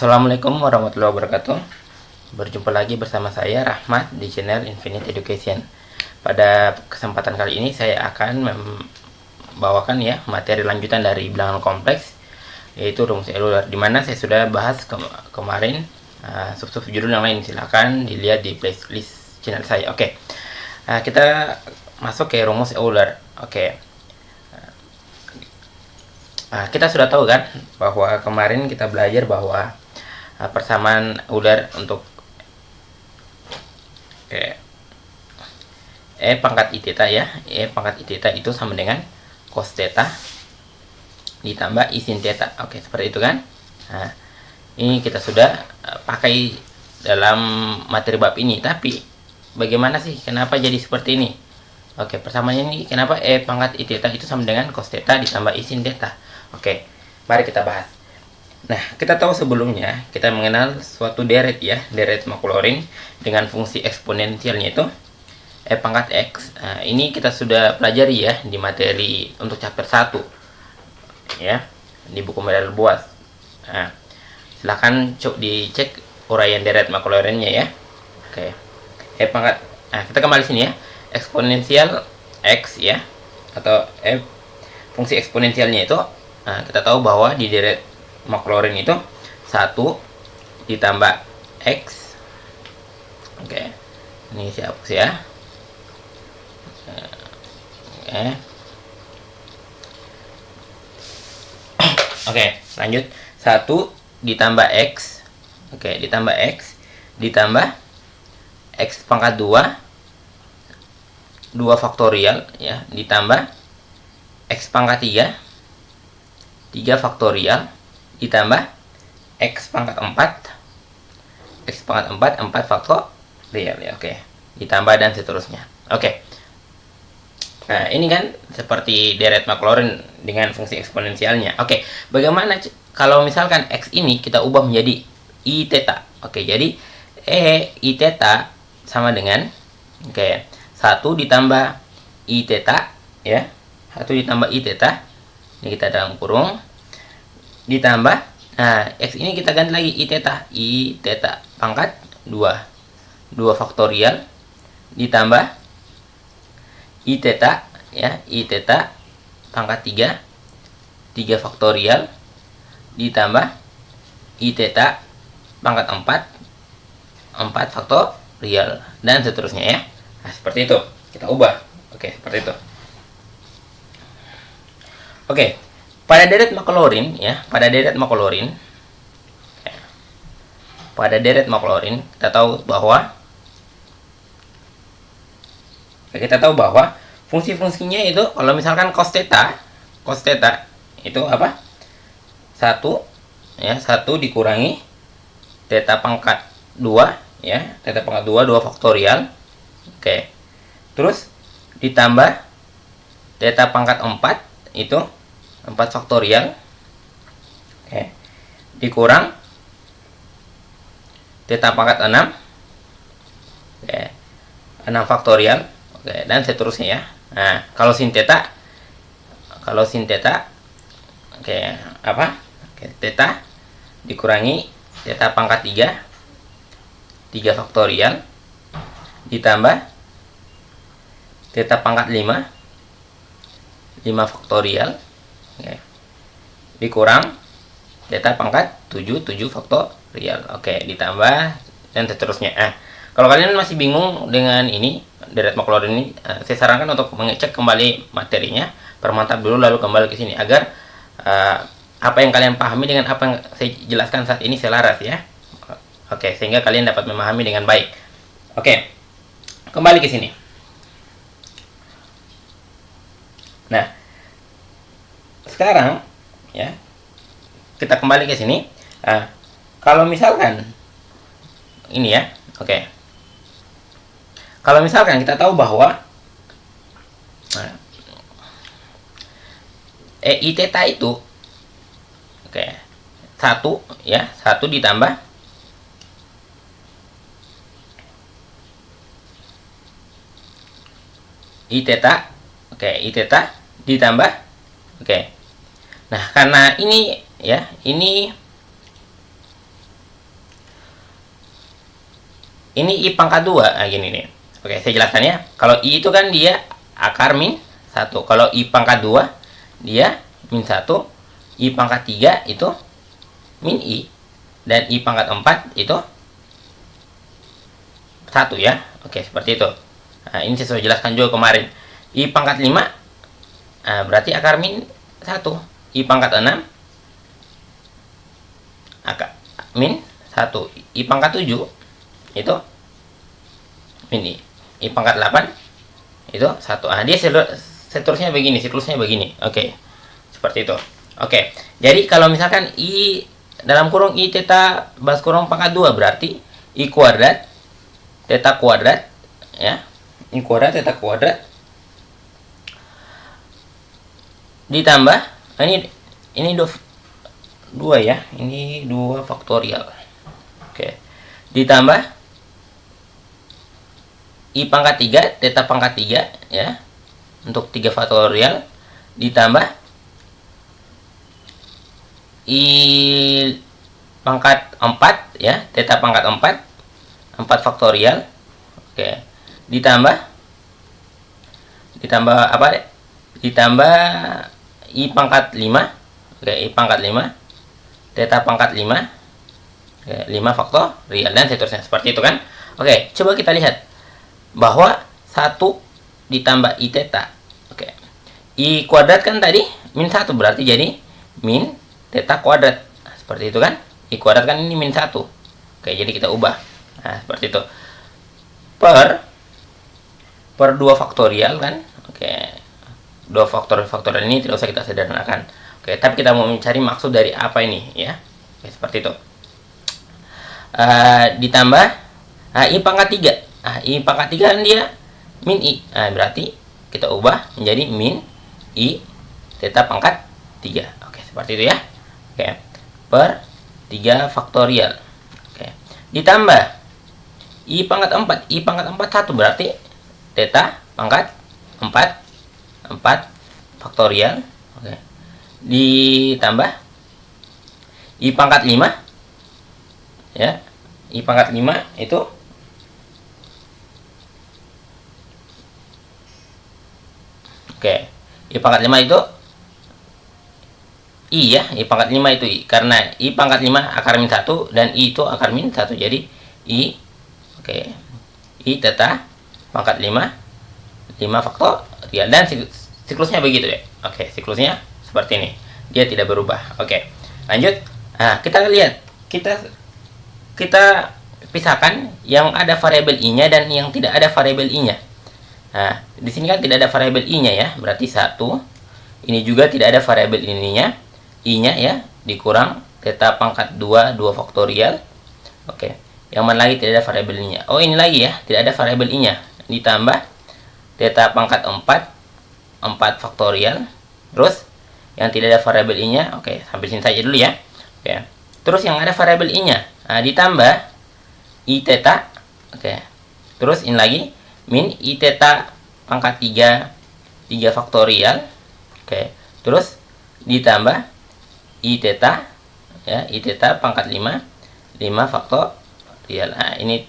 Assalamualaikum warahmatullahi wabarakatuh. Berjumpa lagi bersama saya Rahmat di channel Infinite Education. Pada kesempatan kali ini saya akan membawakan materi lanjutan dari bilangan kompleks, yaitu rumus Euler, dimana saya sudah bahas kemarin sub-sub judul yang lain. Silahkan dilihat di playlist channel saya. Oke. Kita masuk ke rumus Euler. Oke. Kita sudah tahu kan bahwa kemarin kita belajar bahwa persamaan Euler untuk E pangkat I theta ya. E pangkat I theta itu sama dengan cos theta ditambah I sin theta. Oke, seperti itu kan. Nah, ini kita sudah pakai dalam materi bab ini. Tapi bagaimana sih, kenapa jadi seperti ini? Oke, persamaannya ini kenapa E pangkat I theta itu sama dengan cos theta ditambah I sin theta. Oke, mari kita bahas. Nah, kita tahu sebelumnya kita mengenal suatu deret ya, deret maklorin dengan fungsi eksponensialnya itu E pangkat X. Nah, ini kita sudah pelajari ya di materi untuk chapter 1 ya, di buku model buas. Nah, silahkan dicek uraian deret maklorinnya ya. Oke. E pangkat, nah kita kembali sini ya, eksponensial X ya, atau fungsi eksponensialnya itu, kita tahu bahwa di deret maklorin itu 1 ditambah X. Oke, ini saya hapus ya. Oke, lanjut. 1 ditambah X. Oke, ditambah X ditambah X pangkat 2 faktorial ya, ditambah X pangkat 3 faktorial ditambah X pangkat 4 4 faktorial ya. Oke, ditambah dan seterusnya. Oke. Nah, ini kan seperti deret maklorin dengan fungsi eksponensialnya. Oke, bagaimana kalau misalkan X ini kita ubah menjadi I theta? Oke, jadi I theta sama dengan 1 ditambah I theta ya. 1 ditambah I theta. Ini kita dalam kurung, ditambah, nah X ini kita ganti lagi I theta pangkat 2 faktorial ditambah I theta ya, I theta pangkat 3 faktorial ditambah I theta pangkat 4 faktorial dan seterusnya ya. Nah, seperti itu kita ubah. Oke, seperti itu. Oke, pada deret maklorin ya, pada deret maklorin kita tahu bahwa fungsi-fungsinya itu kalau misalkan cos theta itu apa? 1 ya, 1 dikurangi theta pangkat 2 ya, theta pangkat 2 faktorial. Oke. Terus ditambah theta pangkat 4 itu 4 faktorial. Oke. Dikurang theta pangkat 6. Oke. 6 faktorial. Oke, dan seterusnya ya. Nah, kalau sin theta oke, apa? Oke, theta dikurangi theta pangkat 3 faktorial ditambah theta pangkat 5 faktorial. Oke. Dikurang theta pangkat 7 faktorial. Oke, ditambah dan seterusnya. Kalau kalian masih bingung dengan ini deret maklorin ini, saya sarankan untuk mengecek kembali materinya, permantap dulu lalu kembali ke sini agar apa yang kalian pahami dengan apa yang saya jelaskan saat ini selaras ya. Oke, sehingga kalian dapat memahami dengan baik. Oke. Kembali ke sini. Nah, sekarang ya kita kembali ke sini. Kalau misalkan ini ya, oke. Kalau misalkan kita tahu bahwa I theta itu 1 ya, 1 ditambah I theta. Oke, I theta ditambah. Oke. Nah, karena ini ya, ini ini I pangkat 2. Nah, gini nih. Oke, saya jelaskan ya. Kalau I itu kan dia akar min 1. Kalau I pangkat 2, dia min 1. I pangkat 3 itu min I. Dan I pangkat 4 itu 1 ya. Oke, seperti itu. Nah, ini saya sudah jelaskan juga kemarin. I pangkat 5, nah, berarti akar min 1. I pangkat 6, akar min 1. I pangkat 7, itu min I. I pangkat 8, itu 1. Nah, dia seterusnya begini, siklusnya begini. Oke, seperti itu. Oke, jadi kalau misalkan I dalam kurung I theta baris kurung pangkat 2, berarti I kuadrat theta kuadrat, ya, I kuadrat theta kuadrat ditambah ini 2 ya, ini 2 faktorial. Oke, ditambah I pangkat 3 theta pangkat 3 ya, untuk 3 faktorial, ditambah I pangkat 4 ya, theta pangkat 4 faktorial. Oke, ditambah apa deh? Ditambah I pangkat 5. Oke, I pangkat 5 theta pangkat 5. Oke, 5 faktorial dan seterusnya, seperti itu kan. Oke, coba kita lihat bahwa 1 ditambah I theta. Oke, I kuadrat kan tadi min 1, berarti jadi min theta kuadrat. Nah, seperti itu kan. I kuadrat kan ini min 1. Oke, jadi kita ubah. Nah, seperti itu. Per 2 faktorial kan. Oke. 2 faktorial ini tidak usah kita sederhanakan. Oke, tapi kita mau mencari maksud dari apa ini ya. Oke, seperti itu. Ditambah I pangkat 3. I pangkat 3 kan dia min I. Nah, berarti kita ubah menjadi min I theta pangkat 3. Oke, seperti itu ya. Oke. Per 3 faktorial. Oke. Ditambah I pangkat 4. I pangkat 4 1, berarti theta pangkat 4 faktorial. Oke. Ditambah I pangkat 5 ya. I pangkat 5 itu oke. I pangkat 5 itu I ya. I pangkat 5 itu I. Karena I pangkat 5 akar min 1 dan I itu akar min 1. Jadi I, oke, I theta pangkat 5 faktorial dan siklusnya begitu ya. Oke, siklusnya seperti ini. Dia tidak berubah. Oke. Lanjut. Nah, kita lihat. Kita pisahkan yang ada variabel I-nya dan yang tidak ada variabel I-nya. Nah, di sini kan tidak ada variabel I-nya ya. Berarti 1. Ini juga tidak ada variabel I-nya ya, dikurang theta pangkat 2 faktorial. Oke. Yang mana lagi tidak ada variabel I-nya? Oh, ini lagi ya, tidak ada variabel I-nya. Ditambah theta pangkat 4 faktorial. Terus yang tidak ada variabel I-nya, oke, sampai sini saja dulu ya. Oke. Terus yang ada variabel I-nya, nah, ditambah I theta. Oke. Terus ini lagi min I theta pangkat 3 faktorial. Oke. Terus ditambah I theta ya, I theta pangkat 5 faktorial. Nah, ini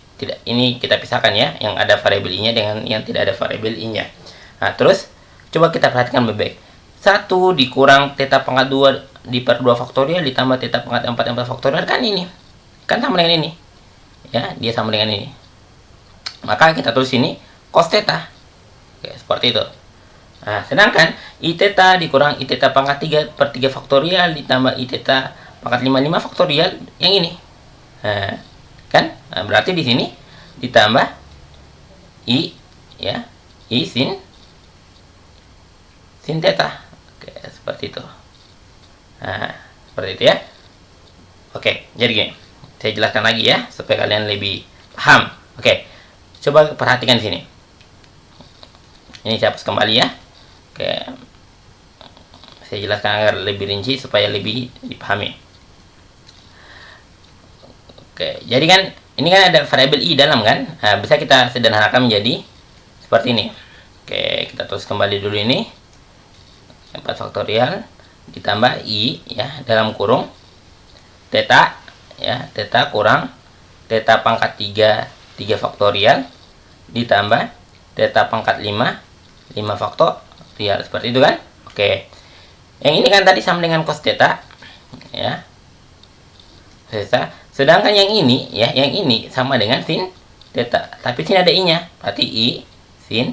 kita pisahkan ya, yang ada variabel I-nya dengan yang tidak ada variabel I-nya. Nah, terus coba kita perhatikan baik-baik. 1 dikurang theta pangkat 2 di per 2 faktorial ditambah theta pangkat 4 faktorial kan ini. Kan sama dengan ini. Ya, dia sama dengan ini. Maka kita tulis ini cos theta. Oke, seperti itu. Nah, sedangkan I theta dikurang I theta pangkat 3 per 3 faktorial ditambah I theta pangkat 5 faktorial yang ini. Nah, kan? Nah, berarti di sini ditambah I ya, I sin theta. Oke, seperti itu. Nah, seperti itu ya. Oke, jadi gini. Saya jelaskan lagi ya supaya kalian lebih paham. Oke. Coba perhatikan sini. Ini saya hapus kembali ya. Oke. Saya jelaskan agar lebih rinci supaya lebih dipahami. Oke, jadi kan ini kan ada variabel I dalam kan? Nah, bisa kita sederhanakan menjadi seperti ini. Oke, kita tulis kembali dulu ini. 4 faktorial ditambah I ya dalam kurung theta ya, theta kurang theta pangkat 3 faktorial ditambah theta pangkat 5 faktorial, seperti itu kan. Oke, yang ini kan tadi sama dengan cos theta ya, sedangkan yang ini ya, yang ini sama dengan sin theta, tapi sini ada i nya, berarti i sin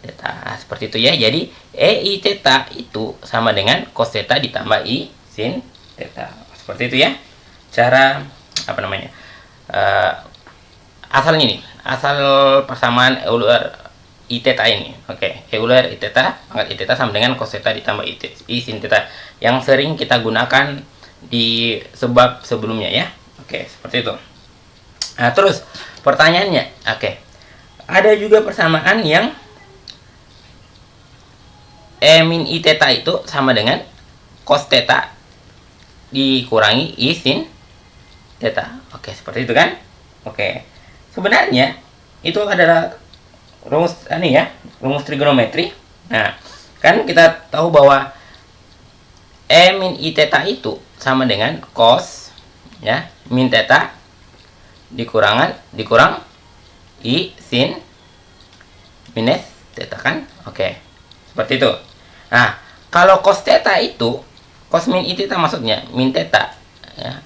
theta, seperti itu ya. Jadi i theta itu sama dengan cos theta ditambah i sin theta, seperti itu ya cara apa namanya, asalnya nih, asal persamaan Euler i theta ini. Oke, Euler i theta pangkat i theta sama dengan cos theta ditambah i sin theta, yang sering kita gunakan di sebab sebelumnya ya. Oke, seperti itu. Nah, terus pertanyaannya, oke, ada juga persamaan yang min i theta itu sama dengan cos theta dikurangi i sin theta. Oke, seperti itu kan. Oke, sebenarnya itu adalah rumus ini ya, rumus trigonometri. Nah, kan kita tahu bahwa min i theta itu sama dengan cos ya min theta dikurang i sin minus theta kan. Oke, seperti itu. Nah, kalau cos theta itu, cos min i theta maksudnya min theta ya,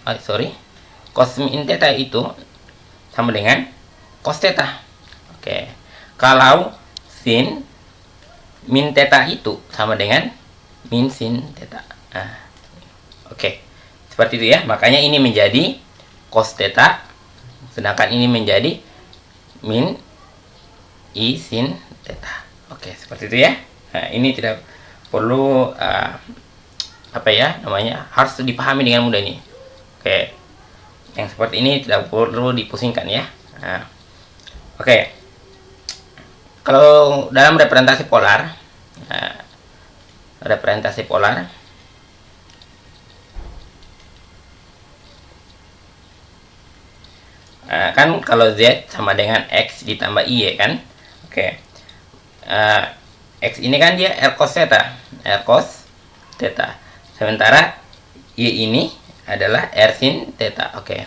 cos min theta itu sama dengan cos theta. Oke, kalau sin min theta itu sama dengan min sin theta. Nah, oke, seperti itu ya. Makanya ini menjadi cos theta, sedangkan ini menjadi min i sin theta. Oke, seperti itu ya. Nah, ini tidak perlu apa ya namanya, harus dipahami dengan mudah ini. Oke, yang seperti ini tidak perlu dipusingkan ya. Nah, oke, kalau dalam representasi polar, kan kalau Z sama dengan X ditambah I ya kan. Oke, X ini kan dia R cos theta, sementara Y ini adalah R sin theta. Oke,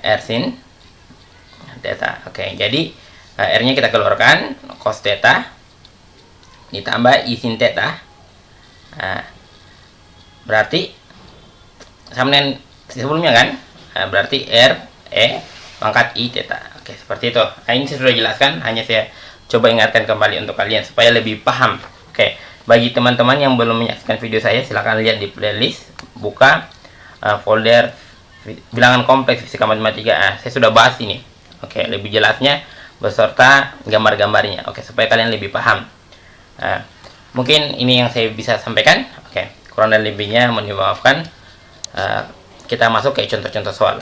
R sin theta. Oke, jadi R nya kita keluarkan, cos theta ditambah I sin theta. Nah, berarti sama dengan sebelumnya kan. Nah, berarti R pangkat I theta. Oke, seperti itu. Nah, ini saya sudah jelaskan, hanya saya coba ingatkan kembali untuk kalian supaya lebih paham. Oke, bagi teman-teman yang belum menyaksikan video saya, silahkan lihat di playlist, buka folder bilangan kompleks fisika matematika. Saya sudah bahas ini. Oke, lebih jelasnya beserta gambar-gambarnya. Oke, supaya kalian lebih paham. Mungkin ini yang saya bisa sampaikan. Oke, kurang dan lebihnya mohon dimaafkan. Kita masuk ke contoh-contoh soal.